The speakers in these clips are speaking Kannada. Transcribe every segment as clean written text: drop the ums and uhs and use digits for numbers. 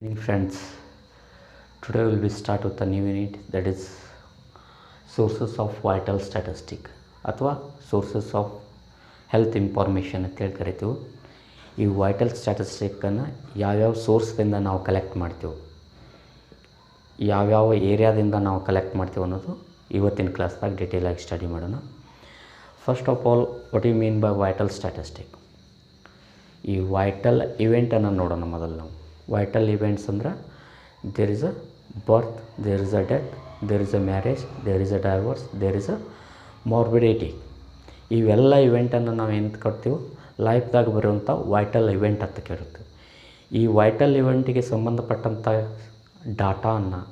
Evening friends, today we will start with a new unit, that is sources of vital statistic ಅಥವಾ sources of health information ಅಂತ ಹೇಳಿ ಕರಿತೀವಿ. ಈ ವೈಟಲ್ ಸ್ಟ್ಯಾಟಿಸ್ಟಿಕ್ಕನ್ನು ಯಾವ್ಯಾವ ಸೋರ್ಸ್ದಿಂದ ನಾವು ಕಲೆಕ್ಟ್ ಮಾಡ್ತೀವಿ, ಯಾವ್ಯಾವ ಏರಿಯಾದಿಂದ ನಾವು ಕಲೆಕ್ಟ್ ಮಾಡ್ತೀವಿ ಅನ್ನೋದು ಇವತ್ತಿನ ಕ್ಲಾಸ್ದಾಗ ಡೀಟೇಲಾಗಿ ಸ್ಟಡಿ ಮಾಡೋಣ. First of all, what you mean by vital statistic? ಈ ವೈಟಲ್ ಇವೆಂಟನ್ನು ನೋಡೋಣ ಮೊದಲು ನಾವು. ವೈಟಲ್ ಇವೆಂಟ್ಸ್ ಅಂದ್ರೆ there is a birth, there is a death, there is a marriage, there is a divorce, there is a morbidity. ಇವೆಲ್ಲ ಇವೆಂಟನ್ನು ನಾವು ಏನು ಕೊಡ್ತೀವಿ, ಲೈಫ್ದಾಗ ಬರುವಂಥ ವೈಟಲ್ ಇವೆಂಟ್ ಅಂತ ಕೇಳ್ತೀವಿ. ಈ ವೈಟಲ್ ಇವೆಂಟಿಗೆ ಸಂಬಂಧಪಟ್ಟಂಥ ಡಾಟಾವನ್ನು,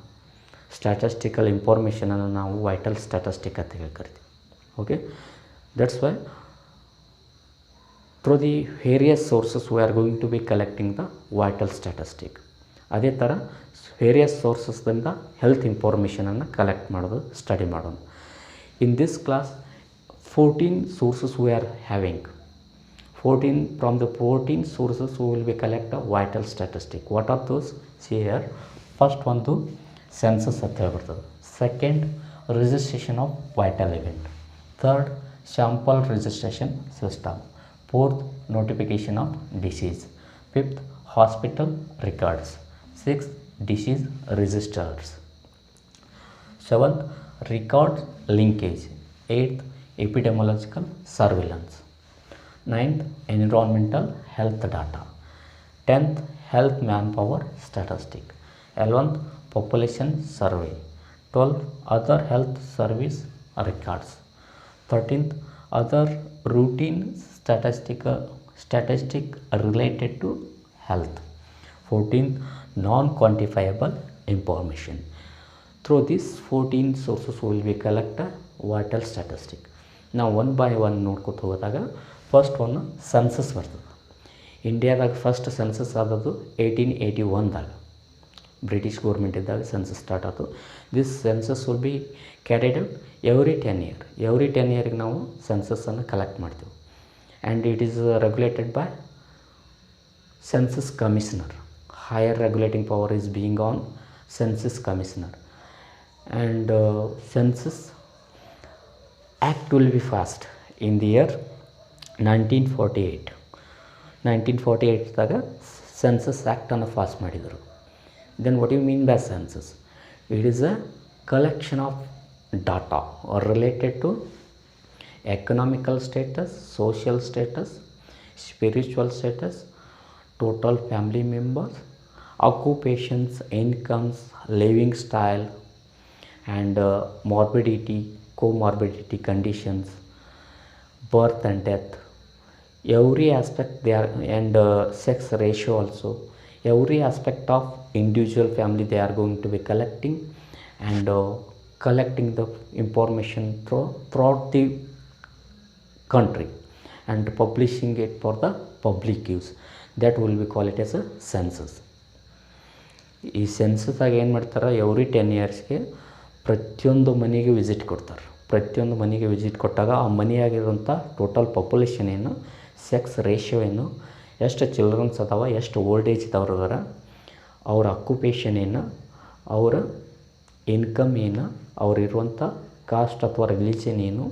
ಸ್ಟ್ಯಾಟಿಸ್ಟಿಕಲ್ ಇನ್ಫಾರ್ಮೇಷನನ್ನು ನಾವು ವೈಟಲ್ ಸ್ಟ್ಯಾಟಿಸ್ಟಿಕ್ ಅಂತ ಹೇಳಿ ಕರಿತೀವಿ. Okay, that's why through the various sources we are going to be collecting the vital statistic. ಅದೇ ಥರ ವೇರಿಯಸ್ ಸೋರ್ಸಸ್ದಿಂದ ಹೆಲ್ತ್ ಇನ್ಫಾರ್ಮೇಷನನ್ನು ಕಲೆಕ್ಟ್ ಮಾಡೋದು ಸ್ಟಡಿ ಮಾಡೋಣ. In this class 14 sources we are having. 14 from the 14 sources we will be collect a vital statistic. What are those? See here. First ಒಂದು ಸೆನ್ಸಸ್ ಅಂತ ಹೇಳ್ಬಿಡ್ತದೆ. Second, registration of vital event. Third, sample registration system. Fourth, notification of disease. Fifth, hospital records. Sixth, disease registers. Seventh, record linkage. Eighth, epidemiological surveillance. Ninth, environmental health data. 10th, health manpower statistic. 11th, population survey. 12th, other health service records. 13th, other routine statistic related to health. 14th, non-quantifiable information. Through these 14 sources we will be collect a vital statistic. ನಾವು ಒನ್ ಬೈ ಒನ್ ನೋಡ್ಕೊತ ಹೋದಾಗ ಫಸ್ಟ್ ಒನ್ ಸೆನ್ಸಸ್ ಬರ್ತದೆ. ಇಂಡಿಯಾದಾಗ ಫಸ್ಟ್ ಸೆನ್ಸಸ್ ಆದದ್ದು 1881ದಾಗ, ಬ್ರಿಟಿಷ್ ಗೌರ್ಮೆಂಟ್ ಇದ್ದಾಗ ಸೆನ್ಸಸ್ ಸ್ಟಾರ್ಟ್ ಆಯಿತು. This census will be carried out every 10 year. Every 10 yearಗೆ ನಾವು ಸೆನ್ಸಸ್ಸನ್ನು ಕಲೆಕ್ಟ್ ಮಾಡ್ತೀವಿ. And it is regulated by census commissioner. Higher regulating power is being on census commissioner. And census act will be passed in the year 1948. 1948 ದಾಗ census act ಅನ್ನು ಪಾಸ್ ಮಾಡಿದರು. Then what do you mean by census? It is a collection of data related to economical status, social status, spiritual status, total family members, occupations, incomes, living style, and morbidity, comorbidity conditions, birth and death, every aspect there, and sex ratio also. Every aspect of individual family they are going to be collecting, and collecting the information throughout the country and publishing it for the public use. That will be call it as a census. ಈ ಸೆನ್ಸಸ್ಸಾಗ ಏನು ಮಾಡ್ತಾರೆ, ಎವ್ರಿ 10 yearsಗೆ ಪ್ರತಿಯೊಂದು ಮನೆಗೆ ವಿಸಿಟ್ ಕೊಡ್ತಾರೆ. ಪ್ರತಿಯೊಂದು ಮನೆಗೆ ವಿಸಿಟ್ ಕೊಟ್ಟಾಗ ಆ ಮನೆಯಾಗಿರುವಂಥ ಟೋಟಲ್ ಪಾಪ್ಯುಲೇಷನ್ ಏನು, ಸೆಕ್ಸ್ ರೇಷಿಯೋ ಏನು, ಎಷ್ಟು ಚಿಲ್ಡ್ರನ್ಸ್ ಅದಾವ, ಎಷ್ಟು ಓಲ್ಡ್ ಏಜ್ ಇದ್ದವ್ರು ಅದಾರ, ಅವ್ರ ಅಕ್ಯುಪೇಷನ್ ಏನು, ಅವರ ಇನ್ಕಮ್ ಏನು, ಅವರಿರುವಂಥ ಕಾಸ್ಟ್ ಅಥವಾ ರಿಲಿಜನ್ ಏನು,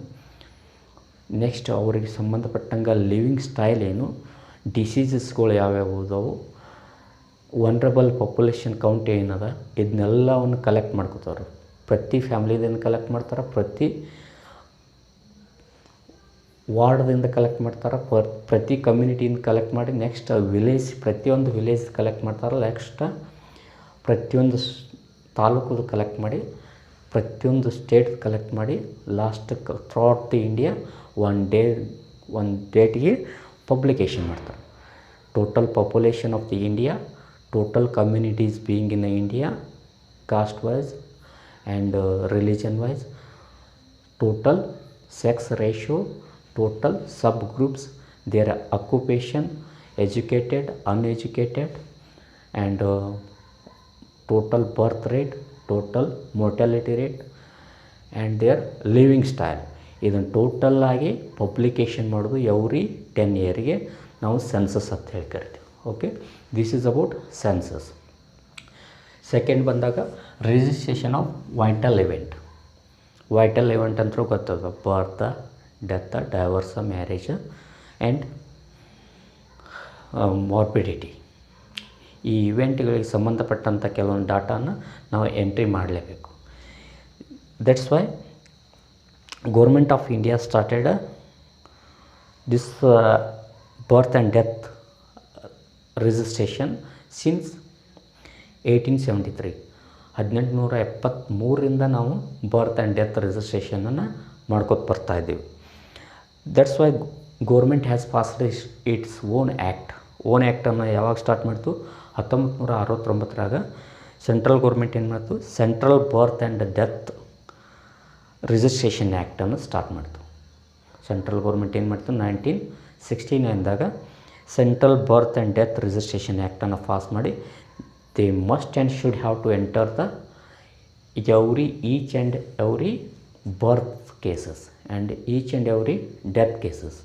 ನೆಕ್ಸ್ಟ್ ಅವರಿಗೆ ಸಂಬಂಧಪಟ್ಟಂಗೆ ಲಿವಿಂಗ್ ಸ್ಟೈಲ್ ಏನು, ಡಿಸೀಸಸ್ಗಳು ಯಾವ್ಯಾವು ಅದಾವು, ವನ್ರಬಲ್ ಪಾಪ್ಯುಲೇಷನ್ ಕೌಂಟ್ ಏನದ, ಇದನ್ನೆಲ್ಲವನ್ನು ಕಲೆಕ್ಟ್ ಮಾಡ್ಕೋತಾರೆ. ಪ್ರತಿ ಫ್ಯಾಮ್ಲಿದಿಂದ ಕಲೆಕ್ಟ್ ಮಾಡ್ತಾರೆ, ಪ್ರತಿ ವಾರ್ಡ್ದಿಂದ ಕಲೆಕ್ಟ್ ಮಾಡ್ತಾರೆ, ಪ್ರತಿ ಕಮ್ಯುನಿಟಿಯಿಂದ ಕಲೆಕ್ಟ್ ಮಾಡಿ ನೆಕ್ಸ್ಟ್ ವಿಲೇಜ್, ಪ್ರತಿಯೊಂದು ವಿಲೇಜ್ ಕಲೆಕ್ಟ್ ಮಾಡ್ತಾರೆ. ನೆಕ್ಸ್ಟ್ ಪ್ರತಿಯೊಂದು ತಾಲೂಕು ಕಲೆಕ್ಟ್ ಮಾಡಿ, ಪ್ರತಿಯೊಂದು ಸ್ಟೇಟ್ ಕಲೆಕ್ಟ್ ಮಾಡಿ, ಲಾಸ್ಟ್ ಥ್ರೂಔಟ್ ದಿ ಇಂಡಿಯಾ ಒಂದು ಡೇಟ್ಗೆ ಪಬ್ಲಿಕೇಶನ್ ಮಾಡ್ತಾರೆ. Total population of the India, total communities being in India, caste wise and religion wise, total sex ratio, total sub groups, their occupation, educated, uneducated, and total birth rate, total mortality rate, and their living style. ಇದನ್ನು ಟೋಟಲ್ಲಾಗಿ ಪಬ್ಲಿಕೇಶನ್ ಮಾಡೋದು ಎವ್ರಿ 10 yearಗೆ ನಾವು ಸೆನ್ಸಸ್ ಅಂತ ಹೇಳಿ ಕರಿತೀವಿ. Okay, this is about census. Second ಬಂದಾಗ ರಿಜಿಸ್ಟ್ರೇಷನ್ ಆಫ್ ವೈಟಲ್ ಇವೆಂಟ್ ಅಂತೂ ಗೊತ್ತದ, birth, death, divorce, marriage and morbidity. ಈ ಇವೆಂಟ್ಗಳಿಗೆ ಸಂಬಂಧಪಟ್ಟಂಥ ಕೆಲವೊಂದು ಡಾಟಾನ ನಾವು ಎಂಟ್ರಿ ಮಾಡಲೇಬೇಕು. That's why government of India started this birth and death registration since 1873. 1873ರಿಂದ ನಾವು ಬರ್ತ್ ಆ್ಯಂಡ್ ಡೆತ್ ರಿಜಿಸ್ಟ್ರೇಷನನ್ನು ಮಾಡ್ಕೊತ ಬರ್ತಾಯಿದ್ದೀವಿ. That's why government has passed its own ಆ್ಯಕ್ಟನ್ನು ಯಾವಾಗ ಸ್ಟಾರ್ಟ್ ಮಾಡ್ತು? 1969ರಾಗ ಸೆಂಟ್ರಲ್ ಗೌರ್ಮೆಂಟ್ ಏನು ಮಾಡ್ತು? Central birth and death registration ಆ್ಯಕ್ಟನ್ನು ಸ್ಟಾರ್ಟ್ ಮಾಡ್ತು. ಸೆಂಟ್ರಲ್ ಗೌರ್ಮೆಂಟ್ ಏನು ಮಾಡ್ತು? 1969ದಾಗ central birth and death registration ಆ್ಯಕ್ಟನ್ನು ಪಾಸ್ ಮಾಡಿ they must and should have to enter the each and every birth cases and each and every death cases.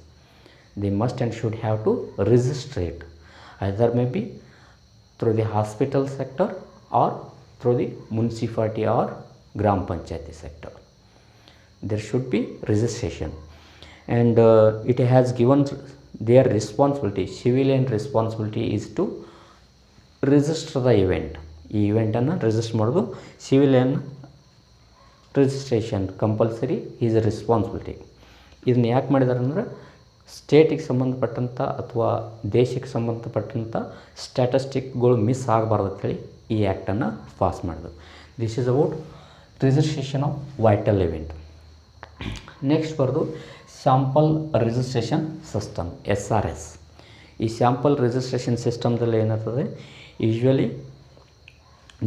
They must and should have to register it, either maybe through the hospital sector or through the municipality or gram panchayati sector. There should be registration, and it has given their responsibility, civilian responsibility is to register the event. ಈ ಇವೆಂಟನ್ನು ರಿಜಿಸ್ಟರ್ ಮಾಡೋದು civilian registration compulsory is A responsibility. ಇದನ್ನ ಯಾಕೆ ಮಾಡಿದ್ದಾರೆ ಅಂದರೆ ಸ್ಟೇಟಿಗೆ ಸಂಬಂಧಪಟ್ಟಂಥ ಅಥವಾ ದೇಶಕ್ಕೆ ಸಂಬಂಧಪಟ್ಟಂಥ ಸ್ಟ್ಯಾಟಿಸ್ಟಿಕ್ಗಳು ಮಿಸ್ ಆಗಬಾರ್ದು ಅಂತೇಳಿ ಈ ಆ್ಯಕ್ಟನ್ನು ಪಾಸ್ ಮಾಡಿದ್ರು. This is about registration of vital event. Next ಬರೋದು ಸ್ಯಾಂಪಲ್ ರಿಜಿಸ್ಟ್ರೇಷನ್ ಸಿಸ್ಟಮ್, SRS. ಈ ಸ್ಯಾಂಪಲ್ ರಿಜಿಸ್ಟ್ರೇಷನ್ ಸಿಸ್ಟಮ್ದಲ್ಲಿ ಏನಾಗ್ತದೆ? Usually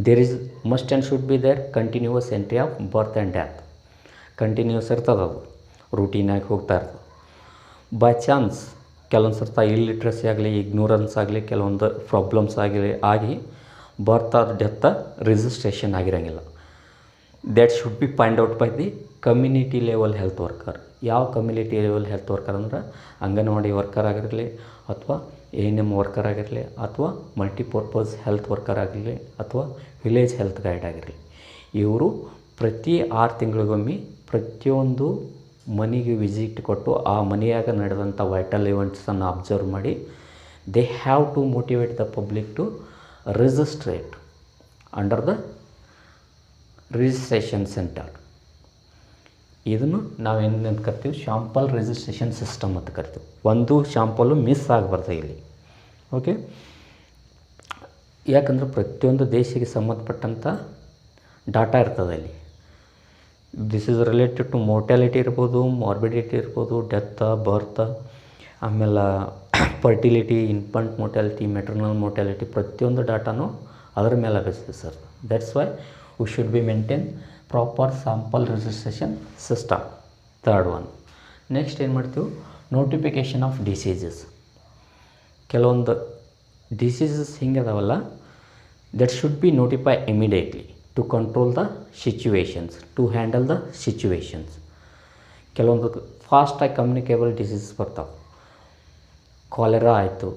there is must and should be there continuous entry of birth and death. Continuous ಇರ್ತದೆ, ಅದು ರೂಟೀನಾಗಿ ಹೋಗ್ತಾ ಇರ್ತದೆ. ಬೈ ಚಾನ್ಸ್ ಕೆಲವೊಂದು ಸರ್ತ ಇಲ್ಲಿಟ್ರಸಿ ಆಗಲಿ, ಇಗ್ನೋರೆನ್ಸ್ ಆಗಲಿ, ಕೆಲವೊಂದು ಪ್ರಾಬ್ಲಮ್ಸ್ ಆಗಿ ಬರ್ತ್ ಆರ್ ಡೆತ್ ರಿಜಿಸ್ಟ್ರೇಷನ್ ಆಗಿರೋಂಗಿಲ್ಲ. That should be find out by the community level health worker. ಯಾವ ಕಮ್ಯುನಿಟಿ ಲೆವೆಲ್ ಹೆಲ್ತ್ ವರ್ಕರ್ ಅಂದ್ರೆ ಅಂಗನವಾಡಿ ವರ್ಕರ್ ಆಗಿರಲಿ, ಅಥವಾ ANM ವರ್ಕರ್ ಆಗಿರಲಿ, ಅಥವಾ ಮಲ್ಟಿಪರ್ಪಸ್ ಹೆಲ್ತ್ ವರ್ಕರ್ ಆಗಿರಲಿ, ಅಥವಾ ವಿಲೇಜ್ ಹೆಲ್ತ್ ಗೈಡ್ ಆಗಿರಲಿ. ಇವರು ಪ್ರತಿ 6 ತಿಂಗಳಿಗೊಮ್ಮೆ ಪ್ರತಿಯೊಂದು ಮನೆಗೆ ವಿಸಿಟ್ ಕೊಟ್ಟು ಆ ಮನೆಯಾಗ ನಡೆದಂಥ ವೈಟಲ್ ಇವೆಂಟ್ಸನ್ನು ಅಬ್ಸರ್ವ್ ಮಾಡಿ they have to motivate the public to registrate under the registration center. ಇದನ್ನು ನಾವೇನು ಕರಿತೀವಿ? ಶಾಂಪಲ್ ರಿಜಿಸ್ಟ್ರೇಷನ್ ಸಿಸ್ಟಮ್ ಅಂತ ಕರಿತೀವಿ. ಒಂದು ಶಾಂಪಲ್ಲು ಮಿಸ್ ಆಗಬಾರ್ದು ಇಲ್ಲಿ. ಓಕೆ, ಯಾಕಂದರೆ ಪ್ರತಿಯೊಂದು ದೇಶಕ್ಕೆ ಸಂಬಂಧಪಟ್ಟಂಥ ಡಾಟಾ ಇರ್ತದೆ ಇಲ್ಲಿ. ದಿಸ್ ಈಸ್ ರಿಲೇಟೆಡ್ ಟು ಮೋರ್ಟ್ಯಾಲಿಟಿ ಇರ್ಬೋದು, ಮಾರ್ಬಿಡಿಟಿ ಇರ್ಬೋದು, ಡೆತ್, ಬರ್ತ್, ಆಮೇಲೆ ಫರ್ಟಿಲಿಟಿ, ಇನ್ಫಂಟ್ ಮೋರ್ಟ್ಯಾಲಿಟಿ, ಮೆಟರ್ನಲ್ ಮೋರ್ಟ್ಯಾಲಿಟಿ, ಪ್ರತಿಯೊಂದು ಡಾಟಾನು ಅದರ ಮೇಲೆ ಆಗುತ್ತೆ sir. That's why we should be maintain proper sample registration system. Third one. Next ಏನು ಮಾಡ್ತೀವಿ? Notification of diseases. ಕೆಲವೊಂದು ಡಿಸೀಸಸ್ ಹಿಂಗೆ ಅದಾವಲ್ಲ, that should be notify immediately to control the situations, to handle the situations. ಕೆಲವೊಂದು ಫಾಸ್ಟಾಗಿ ಕಮ್ಯುನಿಕೇಬಲ್ ಡಿಸೀಸಸ್ ಬರ್ತಾವೆ. ಕಾಲೆರಾ ಆಯಿತು,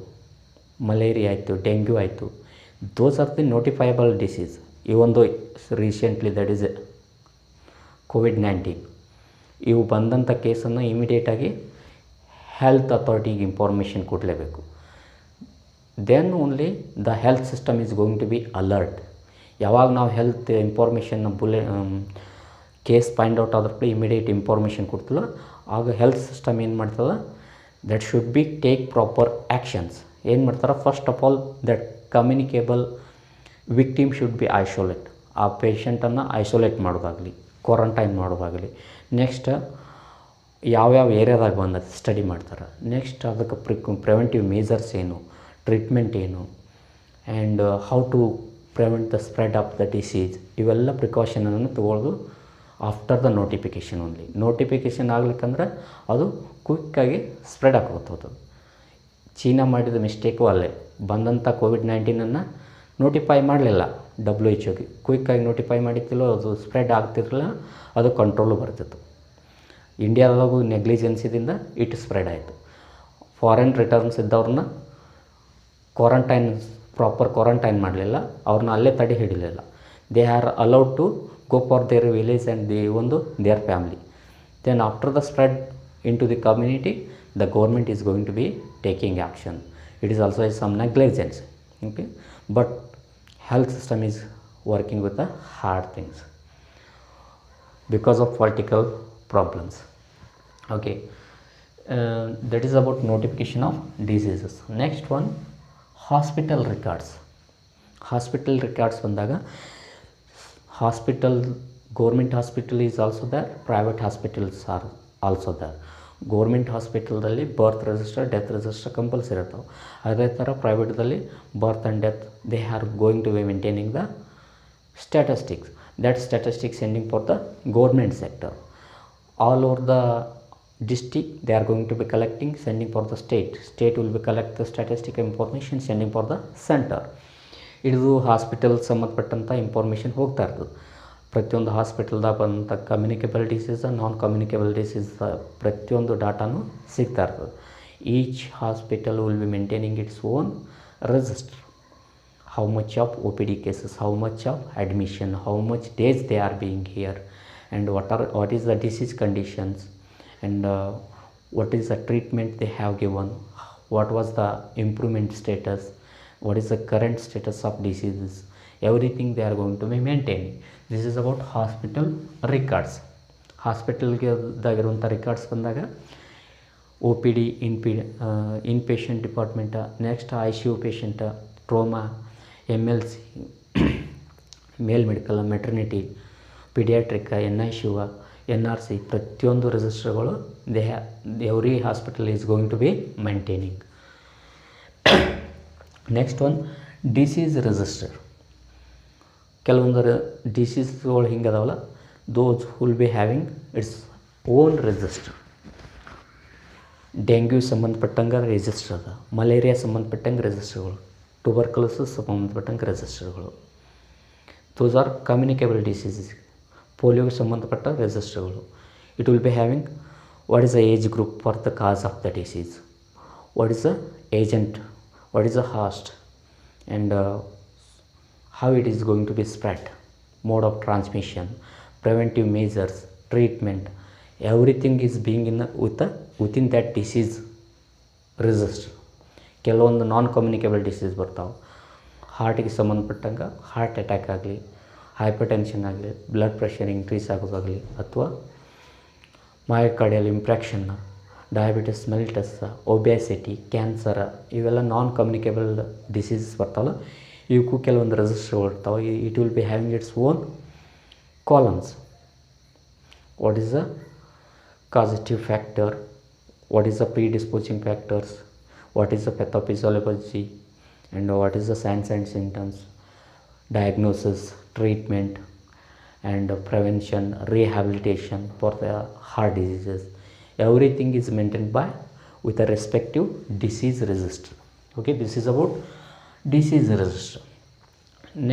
ಮಲೇರಿಯಾ ಆಯಿತು, ಡೆಂಗ್ಯೂ ಆಯಿತು. Those are the notifiable disease. ಈ ಒಂದು ರೀಸೆಂಟ್ಲಿ ದಟ್ ಈಸ್ COVID-19. ಇವು ಬಂದಂಥ ಕೇಸನ್ನು ಇಮಿಡಿಯೇಟಾಗಿ ಹೆಲ್ತ್ ಅಥಾರಿಟಿಗೆ ಇನ್ಫಾರ್ಮೇಷನ್ ಕೊಡಲೇಬೇಕು. Then only the health system is going to be alert. ಯಾವಾಗ ನಾವು ಹೆಲ್ತ್ ಇನ್ಫಾರ್ಮೇಷನ್ನ ಕೇಸ್ ಫೈಂಡ್ ಔಟ್ ಆದ್ರೆ ಇಮಿಡಿಯೇಟ್ ಇನ್ಫಾರ್ಮೇಷನ್ ಕೊಡ್ತಿಲ್ಲ, ಆಗ ಹೆಲ್ತ್ ಸಿಸ್ಟಮ್ ಏನು ಮಾಡ್ತದೆ? That should be take proper actions. ಏನು ಮಾಡ್ತಾರೆ? First of all that communicable victim should be isolate. ಆ ಪೇಷಂಟನ್ನು ಐಸೋಲೇಟ್ ಮಾಡೋದಾಗಲಿ, ಕ್ವಾರಂಟೈನ್ ಮಾಡೋದಾಗಲಿ. ನೆಕ್ಸ್ಟ್ ಯಾವ್ಯಾವ ಏರಿಯಾದಾಗ ಬಂದದ್ದು ಸ್ಟಡಿ ಮಾಡ್ತಾರೆ. ನೆಕ್ಸ್ಟ್ ಅದಕ್ಕೆ ಪ್ರಿವೆಂಟಿವ್ ಮೇಜರ್ಸ್ ಏನು, ಟ್ರೀಟ್ಮೆಂಟ್ ಏನು, and how to prevent the spread of the disease. ಇವೆಲ್ಲ ಪ್ರಿಕಾಷನನ್ನು ತೊಗೊಳ್ಳೋದು after the notification only. Notification ಆಗ್ಲಿಕ್ಕಂದ್ರೆ ಅದು ಕ್ವಿಕ್ಕಾಗಿ ಸ್ಪ್ರೆಡ್ ಆಗೋಗ್ತದೆ. ಚೀನಾ ಮಾಡಿದ ಮಿಸ್ಟೇಕು ಅಲ್ಲೇ. ಬಂದಂಥ COVID-19 ನೋಟಿಫೈ ಮಾಡಲಿಲ್ಲ WHO. ಕ್ವಿಕ್ಕಾಗಿ ನೋಟಿಫೈ ಮಾಡಿತ್ತಿಲ್ಲೋ ಅದು ಸ್ಪ್ರೆಡ್ ಆಗ್ತಿರಲಿಲ್ಲ, ಅದು ಕಂಟ್ರೋಲು ಬರ್ತಿತ್ತು. ಇಂಡಿಯಾದಾಗೂ ನೆಗ್ಲಿಜೆನ್ಸಿದಿಂದ ಇಟ್ ಸ್ಪ್ರೆಡ್ ಆಯಿತು. ಫಾರಿನ್ ರಿಟರ್ನ್ಸ್ ಇದ್ದವ್ರನ್ನ ಕ್ವಾರಂಟೈನ್ ಪ್ರಾಪರ್ ಕ್ವಾರಂಟೈನ್ ಮಾಡಲಿಲ್ಲ, ಅವ್ರನ್ನ ಅಲ್ಲೇ ತಡೆ ಹಿಡಿಲಿಲ್ಲ. They are allowed to go for their village and their family. Then after the spread into the community, the government is going to be taking action. It is also some negligence, okay, but health system is working with the hard things because of political problems, okay. That is about notification of diseases. Next one, hospital records. Hospital records ಬಂದಾಗ hospital, government hospital is also there, private hospitals are also there. Government ಹಾಸ್ಪಿಟಲ್ದಲ್ಲಿ birth register, death register compulsory ಇರ್ತಾವೆ. ಅದೇ ಥರ ಪ್ರೈವೇಟ್ದಲ್ಲಿ birth and death they are going to be maintaining the statistics. That statistics sending for the government sector. All over the district they are going to be collecting, sending for the state will be collect the statistic information, sending for the center. ಇದು ಹಾಸ್ಪಿಟಲ್ ಸಂಬಂಧಪಟ್ಟಂಥ ಇನ್ಫಾರ್ಮೇಷನ್ ಹೋಗ್ತಾ ಇರ್ತದೆ. ಪ್ರತಿಯೊಂದು ಹಾಸ್ಪಿಟಲ್ದಾಗ ಬಂದಂಥ ಕಮ್ಯುನಿಕೇಬಲ್ ಡಿಸೀಸ್, ನಾನ್ ಕಮ್ಯುನಿಕೇಬಲ್ ಡಿಸೀಸ್ ಪ್ರತಿಯೊಂದು ಡಾಟಾನು ಸಿಗ್ತಾ ಇರ್ತದೆ. Each hospital will be maintaining it's own register. How much of O P D cases, how much of admission, how much days they are being here, and what is the disease conditions, and what is the treatment they have given, what was the improvement status, what is the current status of diseases, everything they are going to be maintaining. This is about hospital records. ಹಾಸ್ಪಿಟಲ್ಗೆ ಇರುವಂಥ ರಿಕಾರ್ಡ್ಸ್ ಬಂದಾಗ O P D, inpatient department, next I C U patient, trauma, M L C, male medical, maternity, paediatric, N I C U, N R C, ಪ್ರತಿಯೊಂದು ರಿಜಿಸ್ಟರ್ಗಳು every hospital is going to be maintaining. Next one, disease register. ಕೆಲವೊಂದು ಡಿಸೀಸ್ಗಳು ಹಿಂಗೆ ಅದಾವಲ್ಲ, those will be having its own register. Dengue ಸಂಬಂಧಪಟ್ಟಂಗೆ ರಿಜಿಸ್ಟರ್ ಅದ, ಮಲೇರಿಯಾ ಸಂಬಂಧಪಟ್ಟಂಗೆ ರಿಜಿಸ್ಟರ್ಗಳು, ಟ್ಯೂಬರ್ಕುಲೋಸಿಸ್ ಸಂಬಂಧಪಟ್ಟಂಗೆ ರಿಜಿಸ್ಟರ್ಗಳು. Those are communicable diseases. ಪೋಲಿಯೋಗೆ ಸಂಬಂಧಪಟ್ಟ ರಿಜಿಸ್ಟರ್ಗಳು. It will be having what is the age group for the cos of the disease, what is the agent, what is the hoist, and how it is going to be spread, mode of transmission, preventive measures, treatment, everything is being within that disease register. ಕೆಲವೊಂದು ನಾನ್ ಕಮ್ಯುನಿಕೇಬಲ್ ಡಿಸೀಸ್ ಬರ್ತಾವೆ. ಹಾರ್ಟಿಗೆ ಸಂಬಂಧಪಟ್ಟಂಗೆ ಹಾರ್ಟ್ ಅಟ್ಯಾಕ್ ಆಗಲಿ, ಹೈಪರ್ ಟೆನ್ಷನ್ ಆಗಲಿ, ಬ್ಲಡ್ ಪ್ರೆಷರ್ ಇನ್ಕ್ರೀಸ್ ಆಗೋದಾಗಲಿ, ಅಥವಾ myocardial infarction, diabetes mellitus, obesity, cancer, ಇವೆಲ್ಲ ನಾನ್ ಕಮ್ಯುನಿಕೇಬಲ್ ಡಿಸೀಸಸ್ ಬರ್ತಾವಲ್ಲ, ಇವಕ್ಕೂ ಕೆಲವೊಂದು ರಿಜಿಸ್ಟರ್ಗಳು ಇರ್ತಾವೆ. It will be having its own columns. What is the causative factor, what is the predisposing factors, what is the pathophysiology, and what is the signs and symptoms, diagnosis, treatment, and prevention, rehabilitation for the heart diseases. Everything is maintained by with a respective disease register. Okay, this is about disease register.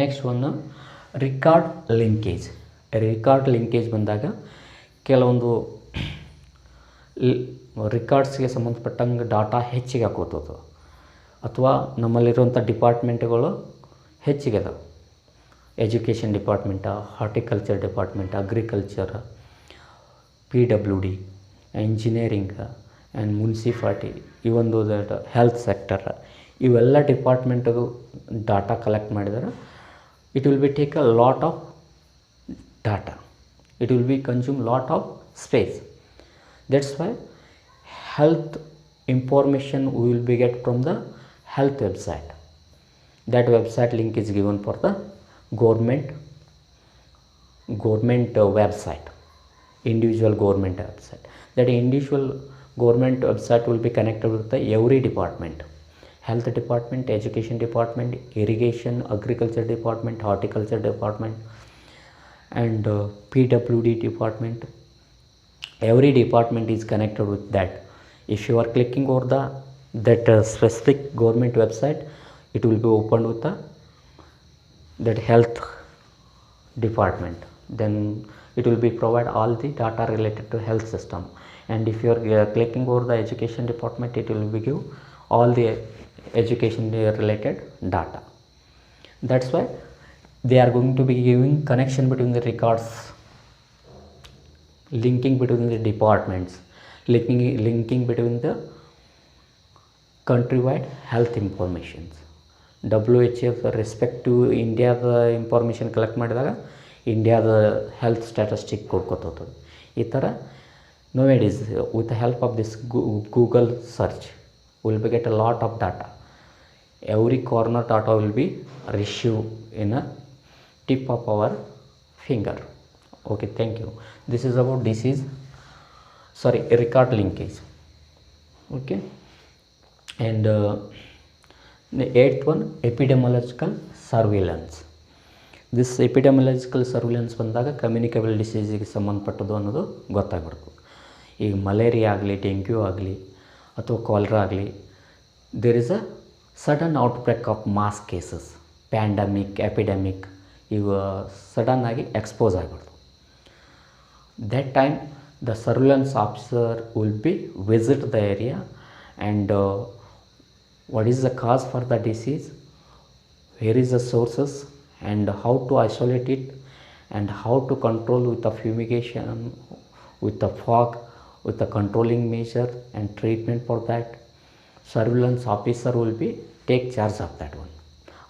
Next one, record linkage. Record linkage ಬಂದಾಗ ಕೆಲವೊಂದು ರಿಕಾರ್ಡ್ಸ್ಗೆ ಸಂಬಂಧಪಟ್ಟಂಗೆ ಡಾಟಾ ಹೆಚ್ಚಿಗೆ ಹಾಕೋತದು, ಅಥವಾ ನಮ್ಮಲ್ಲಿರುವಂಥ ಡಿಪಾರ್ಟ್ಮೆಂಟ್ಗಳು ಹೆಚ್ಚಿಗೆ ಅದಾವೆ. Education department, horticulture department, agriculture, PWD, engineering and municipality, ಇವೊಂದು ಹೆಲ್ತ್ ಸೆಕ್ಟರ್, ಇವೆಲ್ಲ ಡಿಪಾರ್ಟ್ಮೆಂಟ್ಗಳು ಡಾಟಾ ಕಲೆಕ್ಟ್ ಮಾಡಿದರೆ it will be take a lot of data, it will be consume lot of space. That's why health information we will be get from the health website. That website link is given for the government website, individual government website. That individual government website will be connected with the every department: health department, education department, irrigation, agriculture department, horticulture department, and PWD department. Every department is connected with that. If you are clicking over that specific government website, it will be opened with that health department. Then it will be provide all the data related to health system. And if you are clicking over the education department, it will be give all the education related data. That's why they are going to be giving connection between the records, linking between the departments, linking between the countrywide health informations. WHO respect to ಇಂಡಿಯಾದ ಇನ್ಫಾರ್ಮೇಷನ್ ಕಲೆಕ್ಟ್ ಮಾಡಿದಾಗ ಇಂಡಿಯಾದ ಹೆಲ್ತ್ ಸ್ಟ್ಯಾಟಿಸ್ಟಿಕ್ ಕೊಡ್ಕೊತ ಹೋಗ್ತದೆ. ಈ ಥರ nowadays with the help of this Google search will be get a lot of data. Every corner data will be received in a tip of our finger. Okay, thank you. This is about disease, sorry, record linkage. Okay, and the eighth one, epidemiological surveillance. This epidemiological surveillance ಬಂದಾಗ ಕಮ್ಯುನಿಕೇಬಲ್ ಡಿಸೀಸಿಗೆ ಸಂಬಂಧಪಟ್ಟದ್ದು ಅನ್ನೋದು ಗೊತ್ತಾಗ್ಬಿಡ್ತು. ಈಗ ಮಲೇರಿಯಾ ಆಗಲಿ, ಡೆಂಗ್ಯೂ ಆಗಲಿ ಅಥವಾ ಕಾಲರಾ ಆಗಲಿ, there is a sudden outbreak of mass cases, pandemic, epidemic ಇವು ಸಡನ್ನಾಗಿ ಎಕ್ಸ್ಪೋಸ್ ಆಗಿಬಿಡ್ತು. that time the surveillance officer will be visit the area and what is the cause for the disease, where is the sources, and how to isolate it, and how to control with the fumigation, with the fog, with the controlling measure and treatment for that. Surveillance officer will be take charge of that one.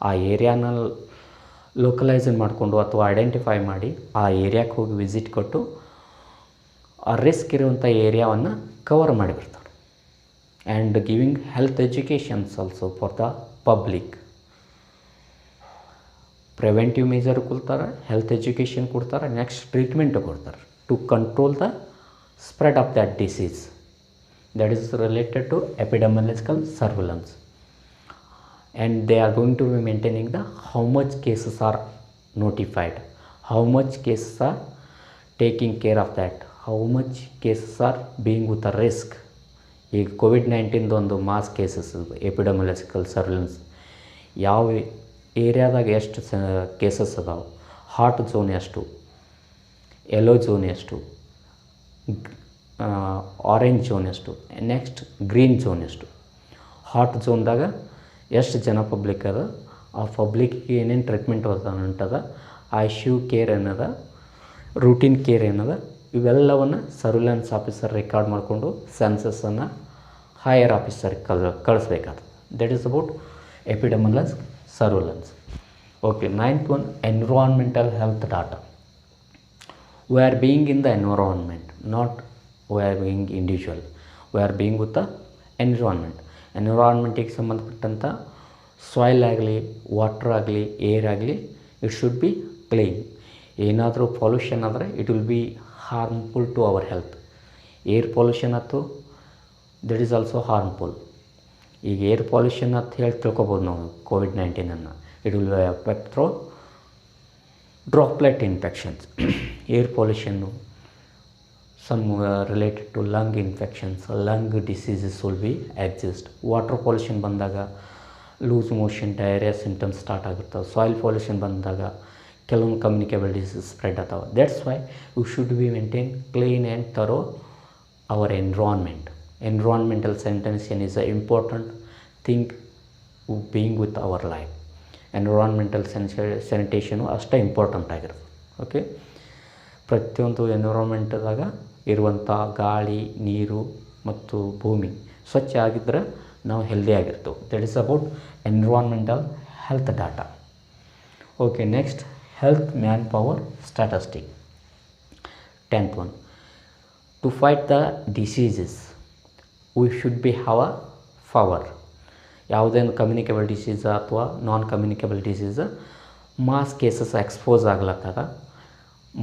ಆ ಏರಿಯಾನ ಲೋಕಲೈಸ್ ಮಾಡಿಕೊಂಡು ಅಥವಾ ಐಡೆಂಟಿಫೈ ಮಾಡಿ ಆ ಏರಿಯಾಕ್ಕೆ ಹೋಗಿ ವಿಸಿಟ್ ಕೊಟ್ಟು ಆ ರಿಸ್ಕ್ ಇರುವಂಥ ಏರಿಯಾವನ್ನು ಕವರ್ ಮಾಡಿಬಿಡ್ತಾರೆ. And giving health educations also for the public. Preventive measure ಕೊಡ್ತಾರೆ, ಹೆಲ್ತ್ ಎಜುಕೇಷನ್ ಕೊಡ್ತಾರೆ, ನೆಕ್ಸ್ಟ್ ಟ್ರೀಟ್ಮೆಂಟ್ ಕೊಡ್ತಾರೆ to control the spread of that disease. That is related to epidemiological surveillance. And they are going to be maintaining the how much cases are notified, how much cases are taking care of that, how much cases are being with a risk. ಈಗ COVID-19 ಒಂದು ಮಾಸ್ ಕೇಸಸ್ ಎಪಿಡೆಮಿಯಾಲಜಿಕಲ್ ಸರ್ವಿಲೆನ್ಸ್, ಯಾವ ಏರಿಯಾದಾಗ ಎಷ್ಟು ಕೇಸಸ್ ಅದಾವೆ, ಹಾಟ್ ಝೋನ್ ಎಷ್ಟು, ಯೆಲ್ಲೋ ಝೋನ್ ಎಷ್ಟು, ಆರೆಂಜ್ ಝೋನ್ ಎಷ್ಟು, ನೆಕ್ಸ್ಟ್ ಗ್ರೀನ್ ಝೋನ್ ಎಷ್ಟು. ಹಾಟ್ ಝೋನ್ದಾಗ ಎಷ್ಟು ಜನ ಪಬ್ಲಿಕ್ ಅದ, ಆ ಪಬ್ಲಿಕ್ಗೆ ಏನೇನು ಟ್ರೀಟ್ಮೆಂಟ್ ಹೊಂಟದ, ICU ಕೇರ್ ಏನದ, ರೂಟೀನ್ ಕೇರ್ ಏನದ, ಇವೆಲ್ಲವನ್ನು ಸರ್ವಿಲೆನ್ಸ್ ಆಫೀಸರ್ ರೆಕಾರ್ಡ್ ಮಾಡಿಕೊಂಡು ಸೆನ್ಸಸ್ಸನ್ನು ಹೈಯರ್ ಆಫೀಸರ್ಗೆ ಕಳಿಸ್ಬೇಕಾಗ್ತದೆ. That is about epidemiology surveillance. Okay, ninth one, environmental health data. We are being in the environment, not we are being individual. We are being with the environment. ಎನ್ವಿರಾನ್ಮೆಂಟಿಗೆ ಸಂಬಂಧಪಟ್ಟಂಥ ಸಾಯಿಲ್ ಆಗಲಿ, ವಾಟರ್ ಆಗಲಿ, ಏರ್ ಆಗಲಿ, ಇಟ್ ಶುಡ್ ಬಿ ಕ್ಲೀನ್. ಏನಾದರೂ ಪೊಲ್ಯೂಷನ್ ಆದರೆ it will be harmful to our health. Air pollution ಆಯ್ತು, ದಟ್ ಈಸ್ ಆಲ್ಸೋ ಹಾರ್ಮ್ಫುಲ್. ಈಗ ಏರ್ ಪೊಲ್ಯೂಷನ್ ಅಂತ ಹೇಳಿ ತಿಳ್ಕೊಬೋದು ನಾವು COVID-19. It will effect through droplet infections. Air pollution, some related to lung infections, lung diseases will be exist. Water pollution ಬಂದಾಗ loose motion, diarrhoea symptoms start ಆಗುತ್ತೆ. ಸಾಯಿಲ್ ಪೊಲ್ಯೂಷನ್ ಬಂದಾಗ ಕೆಲವೊಂದು ಕಮ್ಯುನಿಕೇಬಲ್ ಡಿಸೀಸ್ ಸ್ಪ್ರೆಡ್ ಆಗ್ತಾವೆ. That's why we should be maintain clean and thorough our environment. Environmental sanitation is a important thing being with our life. Environmental sanitation ಅಷ್ಟೇ ಇಂಪಾರ್ಟೆಂಟ್ ಆಗಿರುತ್ತೆ. ಓಕೆ, ಪ್ರತಿಯೊಂದು ಎನ್ವಿರಾನ್ಮೆಂಟ್ದಾಗ ಇರುವಂಥ ಗಾಳಿ, ನೀರು ಮತ್ತು ಭೂಮಿ ಸ್ವಚ್ಛ ಆಗಿದ್ದರೆ ನಾವು ಹೆಲ್ದಿ ಆಗಿರ್ತೇವೆ. That is about environmental health data. Okay, next health manpower statistic. 10th one, to fight the diseases we should be have a power. ಯಾವುದೇನು ಕಮ್ಯುನಿಕೇಬಲ್ ಡಿಸೀಸ್ ಅಥವಾ non communicable disease mass cases expose ಆಗ್ಲತ್ತದ,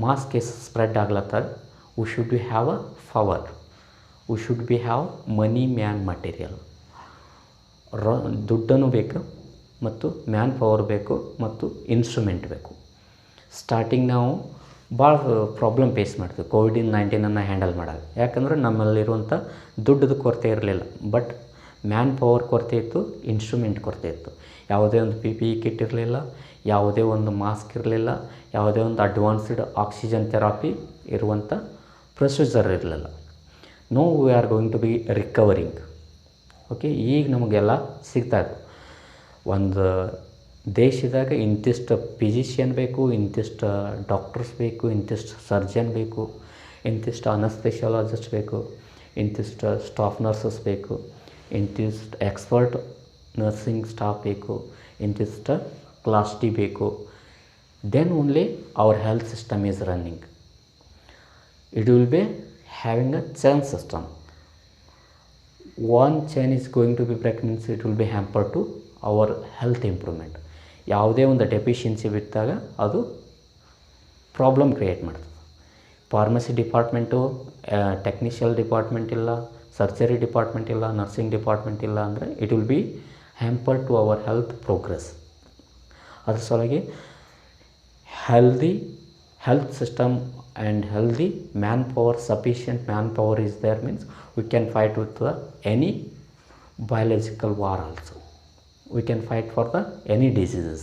ಮಾಸ್ ಕೇಸಸ್ ಸ್ಪ್ರೆಡ್ ಆಗ್ಲತ್ತದ, we should be have a power. We should be have money, man, material. ದುಡ್ಡನ್ನು ಬೇಕು ಮತ್ತು ಮ್ಯಾನ್ ಪವರ್ ಬೇಕು ಮತ್ತು ಇನ್ಸ್ಟ್ರೂಮೆಂಟ್ ಬೇಕು. ಸ್ಟಾರ್ಟಿಂಗ್ ನಾವು ಭಾಳ ಪ್ರಾಬ್ಲಮ್ ಫೇಸ್ ಮಾಡ್ತೀವಿ COVID-19 ಹ್ಯಾಂಡಲ್ ಮಾಡೋದು. ಯಾಕಂದರೆ ನಮ್ಮಲ್ಲಿರುವಂಥ ದುಡ್ಡದ ಕೊರತೆ ಇರಲಿಲ್ಲ, ಬಟ್ ಮ್ಯಾನ್ ಪವರ್ ಕೊರತೆ ಇತ್ತು, ಇನ್ಸ್ಟ್ರೂಮೆಂಟ್ ಕೊರತೆ ಇತ್ತು. ಯಾವುದೇ ಒಂದು PPE ಕಿಟ್ ಇರಲಿಲ್ಲ, ಯಾವುದೇ ಒಂದು ಮಾಸ್ಕ್ ಇರಲಿಲ್ಲ, ಯಾವುದೇ ಒಂದು ಅಡ್ವಾನ್ಸ್ಡ್ ಆಕ್ಸಿಜನ್ ಥೆರಪಿ ಇರುವಂಥ ಪ್ರೊಸೀಜರ್ ಇರಲಿಲ್ಲ. No we are going to be recovering. Okay, ಈಗ ನಮಗೆಲ್ಲ ಸಿಗ್ತಾಯಿತ್ತು. ಒಂದು ದೇಶದಾಗ ಇಂತಿಷ್ಟು ಫಿಸಿಷಿಯನ್ ಬೇಕು, ಇಂತಿಷ್ಟು ಡಾಕ್ಟರ್ಸ್ ಬೇಕು, ಇಂತಿಷ್ಟು ಸರ್ಜನ್ ಬೇಕು, ಇಂತಿಷ್ಟು ಅನಸ್ಥೆಷಿಯಾಲಜಿಸ್ಟ್ ಬೇಕು, ಇಂತಿಷ್ಟು ಸ್ಟಾಫ್ ನರ್ಸಸ್ ಬೇಕು, ಇಂತಿಷ್ಟು ಎಕ್ಸ್ಪರ್ಟ್ ನರ್ಸಿಂಗ್ ಸ್ಟಾಫ್ ಬೇಕು, ಇಂತಿಷ್ಟು ಕ್ಲಾಸ್ ಡಿ ಬೇಕು. Then only our health system is running. It will be having a chain system. One chain is going to be break, means it will be hamper to our health improvement. ಯಾವುದೇ ಒಂದು ಡೆಫಿಷಿಯನ್ಸಿ ಬಿದ್ದಾಗ ಅದು ಪ್ರಾಬ್ಲಮ್ ಕ್ರಿಯೇಟ್ ಮಾಡ್ತದೆ. ಫಾರ್ಮಸಿ ಡಿಪಾರ್ಟ್ಮೆಂಟು, ಟೆಕ್ನಿಷಿಯಲ್ ಡಿಪಾರ್ಟ್ಮೆಂಟ್ ಇಲ್ಲ, ಸರ್ಜರಿ ಡಿಪಾರ್ಟ್ಮೆಂಟ್ ಇಲ್ಲ, ನರ್ಸಿಂಗ್ ಡಿಪಾರ್ಟ್ಮೆಂಟ್ ಇಲ್ಲ ಅಂದರೆ it will be hamper to our health progress. ಅದ್ರ ಸಲುವಾಗಿ health system and healthy manpower, sufficient manpower is there, means we can fight with any biological war also. We can fight for any diseases.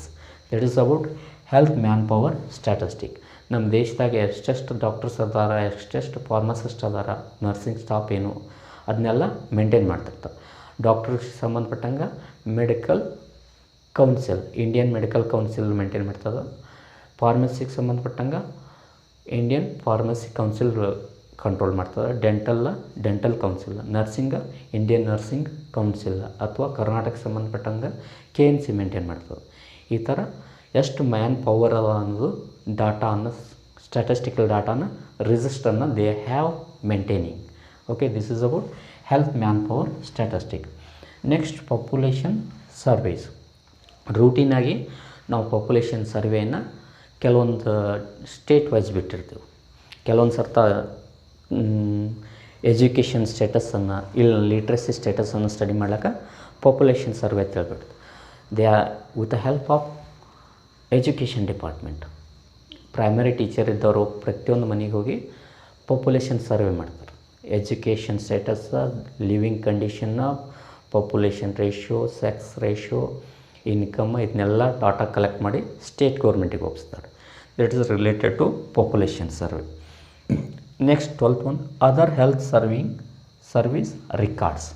That is about health manpower statistic. ನಮ್ಮ ದೇಶದಾಗ ಎಷ್ಟೆಷ್ಟು ಡಾಕ್ಟರ್ಸ್ ಅದಾರ, ಎಷ್ಟೆಷ್ಟು ಫಾರ್ಮಸಿಸ್ಟ್ ಅದಾರ, ನರ್ಸಿಂಗ್ ಸ್ಟಾಫ್ ಏನು ಅದನ್ನೆಲ್ಲ ಮೇಂಟೈನ್ ಮಾಡ್ತಿರ್ತಾರೆ. ಡಾಕ್ಟರ್ಗೆ ಸಂಬಂಧಪಟ್ಟಂಗೆ medical council, Indian medical council maintain ಮಾಡ್ತದೆ. ಫಾರ್ಮಸಿಗೆ ಸಂಬಂಧಪಟ್ಟಂಗೆ ಇಂಡಿಯನ್ ಫಾರ್ಮಸಿ ಕೌನ್ಸಿಲ್ ಕಂಟ್ರೋಲ್ ಮಾಡ್ತದೆ. Dental council, nursing Indian nursing council ಅಥವಾ ಕರ್ನಾಟಕಕ್ಕೆ ಸಂಬಂಧಪಟ್ಟಂಗೆ KNC ಮೇಂಟೈನ್ ಮಾಡ್ತದೆ. ಈ ಥರ ಎಷ್ಟು ಮ್ಯಾನ್ ಪವರ್ ಅದ ಅನ್ನೋದು ಡಾಟಾನ, ಸ್ಟ್ಯಾಟಿಸ್ಟಿಕಲ್ ಡಾಟಾನ, ರಿಜಿಸ್ಟರ್ನ they have maintaining. Okay, this is about health manpower statistic. Next population surveys. ರೂಟೀನಾಗಿ ನಾವು ಪಾಪ್ಯುಲೇಷನ್ ಸರ್ವೆಯನ್ನು ಕೆಲವೊಂದು ಸ್ಟೇಟ್ ವೈಸ್ ಬಿಟ್ಟಿರ್ತೀವಿ. ಕೆಲವೊಂದು ಸರ್ತ ಎಜುಕೇಷನ್ ಸ್ಟೇಟಸನ್ನು, ಇಲ್ಲ ಲಿಟ್ರಸಿ ಸ್ಟೇಟಸನ್ನು ಸ್ಟಡಿ ಮಾಡ್ಲಿಕ್ಕೆ ಪಾಪ್ಯುಲೇಷನ್ ಸರ್ವೆ ಅಂತ ಹೇಳ್ಬಿಡ್ತು. They are with the help of education department. Primary teacher ಇದ್ದವರು ಪ್ರತಿಯೊಂದು ಮನೆಗೆ ಹೋಗಿ ಪಾಪ್ಯುಲೇಷನ್ ಸರ್ವೆ ಮಾಡ್ತಾರೆ. ಎಜುಕೇಷನ್ ಸ್ಟೇಟಸ್, ಲಿವಿಂಗ್ ಕಂಡೀಷನ್ನ, population ratio, sex ratio, income, ಇದನ್ನೆಲ್ಲ ಡಾಟಾ ಕಲೆಕ್ಟ್ ಮಾಡಿ ಸ್ಟೇಟ್ ಗೌರ್ಮೆಂಟಿಗೆ ಒಪ್ಪಿಸ್ತಾರೆ. That is related to population survey. Next 12th one, other health service records.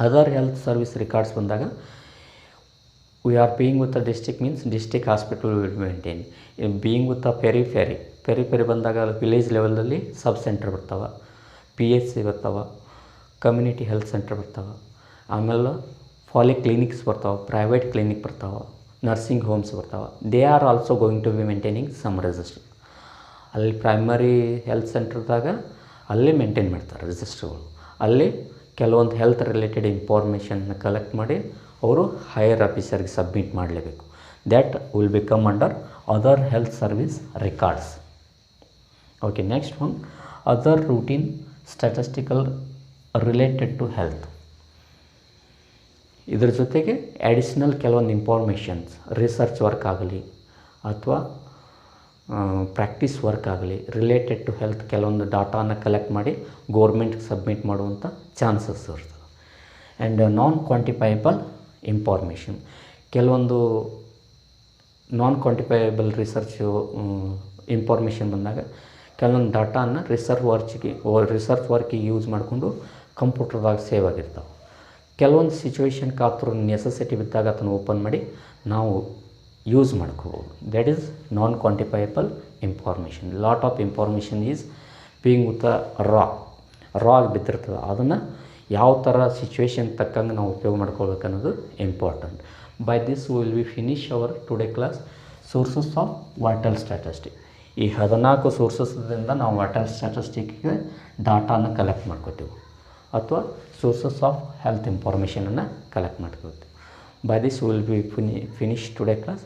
Other health service records ಬಂದಾಗ we are being with the district, means district hospital will maintain. Being with the periphery ಬಂದಾಗ ವಿಲೇಜ್ ಲೆವೆಲಲ್ಲಿ ಸಬ್ ಸೆಂಟರ್ ಬರ್ತಾವೆ, PHC ಬರ್ತಾವೆ, ಕಮ್ಯುನಿಟಿ ಹೆಲ್ತ್ ಸೆಂಟರ್ ಬರ್ತಾವೆ, ಆಮೇಲೆ ಪಾಲಿಕ್ಲಿನಿಕ್ಸ್ ಬರ್ತಾವೆ, ಪ್ರೈವೇಟ್ ಕ್ಲಿನಿಕ್ ಬರ್ತಾವೆ, ನರ್ಸಿಂಗ್ ಹೋಮ್ಸ್ ಬರ್ತಾವೆ. They are also going to be maintaining some register. ಅಲ್ಲಿ ಪ್ರೈಮರಿ ಹೆಲ್ತ್ ಸೆಂಟರ್ದಾಗ ಅಲ್ಲಿ ಮೇಂಟೈನ್ ಮಾಡ್ತಾರೆ ರಿಜಿಸ್ಟರ್ಗಳು. ಅಲ್ಲಿ ಕೆಲವೊಂದು ಹೆಲ್ತ್ ರಿಲೇಟೆಡ್ ಇನ್ಫಾರ್ಮೇಷನ್ನ ಕಲೆಕ್ಟ್ ಮಾಡಿ ಅವರು ಹೈಯರ್ ಆಫೀಸರ್ಗೆ ಸಬ್ಮಿಟ್ ಮಾಡಲೇಬೇಕು. That will become under other health service records. Okay, next one, other routine statistical related to health. ಇದ್ರ ಜೊತೆಗೆ ಅಡಿಷ್ನಲ್ ಕೆಲವೊಂದು ಇನ್ಫಾರ್ಮೇಷನ್ಸ್, ರಿಸರ್ಚ್ ವರ್ಕ್ ಆಗಲಿ ಅಥವಾ ಪ್ರಾಕ್ಟೀಸ್ ವರ್ಕ್ ಆಗಲಿ ರಿಲೇಟೆಡ್ ಟು ಹೆಲ್ತ್ ಕೆಲವೊಂದು ಡಾಟಾನ ಕಲೆಕ್ಟ್ ಮಾಡಿ ಗೋರ್ಮೆಂಟ್ಗೆ ಸಬ್ಮಿಟ್ ಮಾಡುವಂಥ ಚಾನ್ಸಸ್ ಇರ್ತದೆ. ಆ್ಯಂಡ್ ನಾನ್ ಕ್ವಾಂಟಿಫೈಯಬಲ್ ಇನ್ಫಾರ್ಮೇಷನ್, ಕೆಲವೊಂದು ನಾನ್ ಕ್ವಾಂಟಿಫೈಯಬಲ್ ರಿಸರ್ಚು ಇನ್ಫಾರ್ಮೇಷನ್ ಬಂದಾಗ ಕೆಲವೊಂದು ಡಾಟಾನ ರಿಸರ್ಚ್ ವರ್ಕಿಗೆ ಯೂಸ್ ಮಾಡಿಕೊಂಡು ಕಂಪ್ಯೂಟರ್ದಾಗ ಸೇವ್ ಆಗಿರ್ತಾವೆ. ಕೆಲವೊಂದು ಸಿಚುವೇಶನ್ಗೆ ಆತರ ನೆಸೆಸಿಟಿ ಬಿದ್ದಾಗ ಅದನ್ನು ಓಪನ್ ಮಾಡಿ ನಾವು ಯೂಸ್ ಮಾಡ್ಕೋಬೋದು. That is non quantifiable information. Lot of information is being with raw ಆಗಿ ಬಿದ್ದಿರ್ತದೆ. ಅದನ್ನು ಯಾವ ಥರ ಸಿಚುವೇಶನ್ ತಕ್ಕಂಗೆ ನಾವು ಉಪಯೋಗ ಮಾಡ್ಕೊಳ್ಬೇಕು ಅನ್ನೋದು important. By this will we finish our today class sources of vital statistic. ಈ 14 ಸೋರ್ಸಸ್ದಿಂದ ನಾವು ವೈಟಲ್ ಸ್ಟ್ಯಾಟಿಸ್ಟಿಕ್ಗೆ ಡಾಟಾನ ಕಲೆಕ್ಟ್ ಮಾಡ್ಕೋತೀವಿ ಅಥವಾ ಸೋರ್ಸಸ್ ಆಫ್ ಹೆಲ್ತ್ ಇನ್ಫಾರ್ಮೇಷನನ್ನು ಕಲೆಕ್ಟ್ ಮಾಡ್ಕೋತೀವಿ. By this will be finish today class.